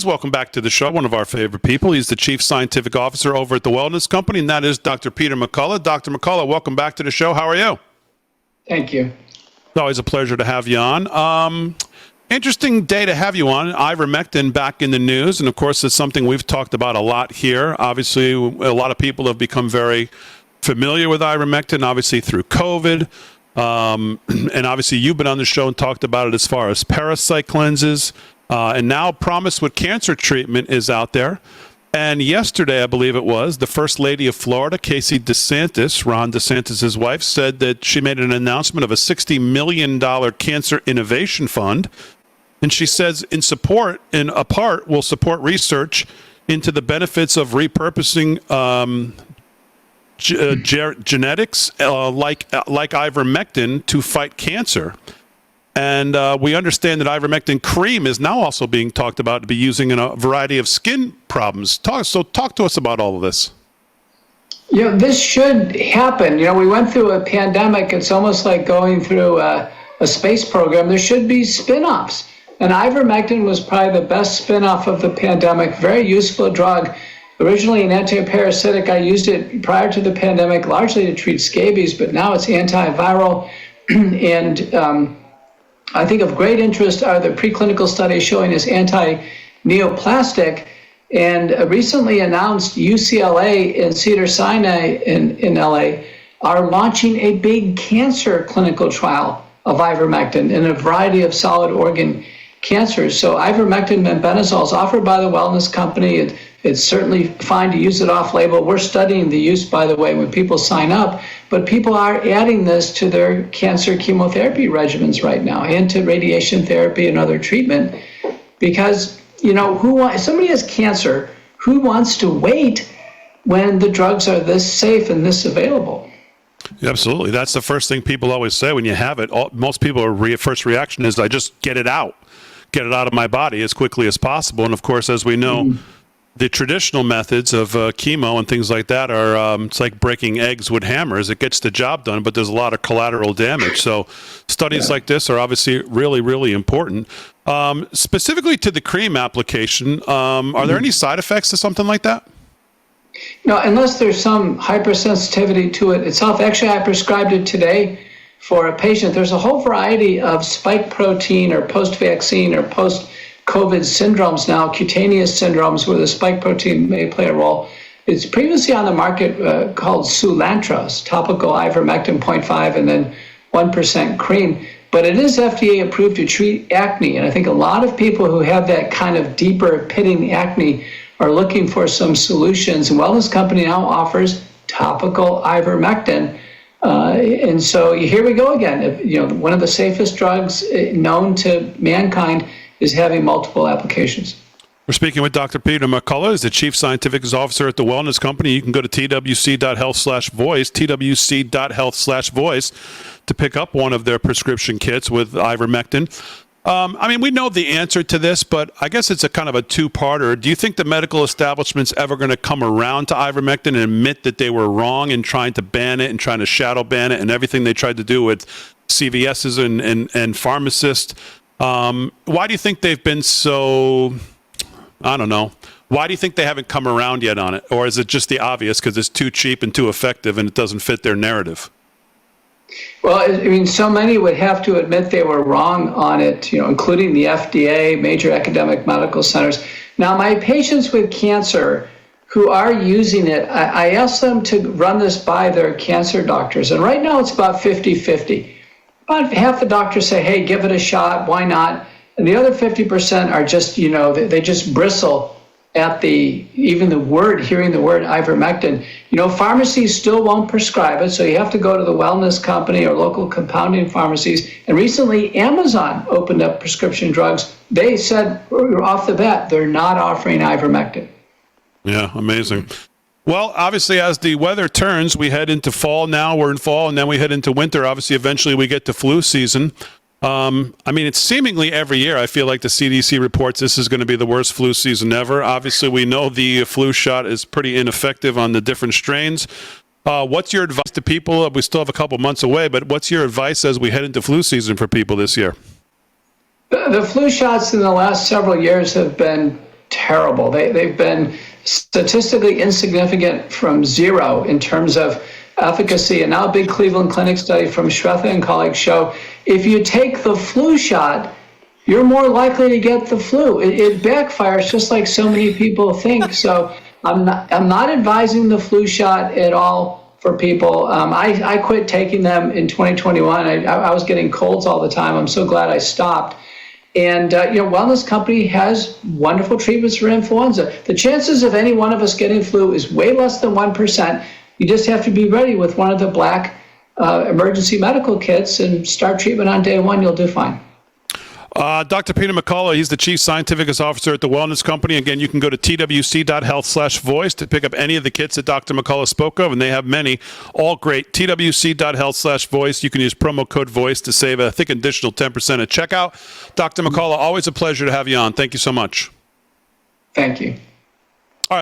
welcome back to the show. One of our favorite people. He's the Chief Scientific Officer over at the Wellness Company, and that is Dr. Peter McCullough. Dr. McCullough, welcome back to the show. How are you? Thank you. It's always a pleasure to have you on. Interesting day to have you on. Ivermectin back in the news, and of course it's something we've talked about a lot here. Obviously, a lot of people have become very familiar with ivermectin, obviously through COVID. And obviously you've been on the show and talked about it as far as parasite cleanses. And now promise with cancer treatment is out there. And yesterday, I believe it was, the First Lady of Florida, Casey DeSantis, Ron DeSantis' wife, said that she made an announcement of a $60 million cancer innovation fund. And she says in a part, will support research into the benefits of repurposing genetics like ivermectin to fight cancer. And we understand that ivermectin cream is now also being talked about to be using in a variety of skin problems. Talk to us about all of this. This should happen. We went through a pandemic. It's almost like going through a space program. There should be spin-offs. And ivermectin was probably the best spin-off of the pandemic. Very useful drug. Originally an antiparasitic. I used it prior to the pandemic largely to treat scabies, but now it's antiviral. And I think of great interest are the preclinical studies showing it's anti-neoplastic. And recently announced UCLA and Cedars-Sinai in LA are launching a big cancer clinical trial of ivermectin in a variety of solid organ cancers. So ivermectin mebendazole is offered by the Wellness Company. It's certainly fine to use it off-label. We're studying the use, by the way, when people sign up, but people are adding this to their cancer chemotherapy regimens right now and to radiation therapy and other treatment because, somebody has cancer, who wants to wait when the drugs are this safe and this available? Absolutely. That's the first thing people always say when you have it. Most people, first reaction is, I just get it out of my body as quickly as possible. And of course, as we know, the traditional methods of chemo and things like that are, it's like breaking eggs with hammers. It gets the job done, but there's a lot of collateral damage. So studies like this are obviously really, really important. Specifically to the cream application, are there any side effects to something like that? No, unless there's some hypersensitivity to it itself. Actually, I prescribed it today for a patient. There's a whole variety of spike protein or post-vaccine or post-COVID syndromes now, cutaneous syndromes where the spike protein may play a role. It's previously on the market called Soolantra, topical ivermectin 0.5 and then 1% cream. But it is FDA approved to treat acne. And I think a lot of people who have that kind of deeper pitting acne are looking for some solutions. And Wellness Company now offers topical ivermectin. And so here we go again. One of the safest drugs known to mankind is having multiple applications. We're speaking with Dr. Peter McCullough, who's the Chief Scientific Officer at the Wellness Company. You can go to twc.health/voice, twc.health/voice to pick up one of their prescription kits with ivermectin. We know the answer to this, but I guess it's a kind of a two-parter. Do you think the medical establishment's ever going to come around to ivermectin and admit that they were wrong in trying to ban it and trying to shadow ban it and everything they tried to do with CVSs and pharmacists? Why do you think they've been so, I don't know, why do you think they haven't come around yet on it? Or is it just the obvious because it's too cheap and too effective and it doesn't fit their narrative? Well, so many would have to admit they were wrong on it, including the FDA, major academic medical centers. Now, my patients with cancer who are using it, I ask them to run this by their cancer doctors. And right now it's about 50-50. About half the doctors say, hey, give it a shot, why not? And the other 50% are just, they just bristle at hearing the word ivermectin. Pharmacies still won't prescribe it, so you have to go to the Wellness Company or local compounding pharmacies. And recently, Amazon opened up prescription drugs. They said off the bat, they're not offering ivermectin. Yeah, amazing. Well, obviously, as the weather turns, we head into fall now. We're in fall, and then we head into winter. Obviously, eventually we get to flu season. It's seemingly every year. I feel like the CDC reports this is going to be the worst flu season ever. Obviously, we know the flu shot is pretty ineffective on the different strains. What's your advice to people? We still have a couple months away, but what's your advice as we head into flu season for people this year? The flu shots in the last several years have been terrible. They've been statistically insignificant from zero in terms of efficacy. And now a big Cleveland Clinic study from Shweta and colleagues show if you take the flu shot, you're more likely to get the flu. It backfires just like so many people think. So I'm not advising the flu shot at all for people. I quit taking them in 2021. I was getting colds all the time. I'm so glad I stopped. And Wellness Company has wonderful treatments for influenza. The chances of any one of us getting flu is way less than 1%. You just have to be ready with one of the black emergency medical kits and start treatment on day one. You'll do fine. Dr. Peter McCullough, he's the Chief Scientific Officer at the Wellness Company. Again, you can go to twc.health/voice to pick up any of the kits that Dr. McCullough spoke of, and they have many, all great. twc.health/voice. You can use promo code VOICE to save, I think, additional 10% at checkout. Dr. McCullough, always a pleasure to have you on. Thank you so much. Thank you.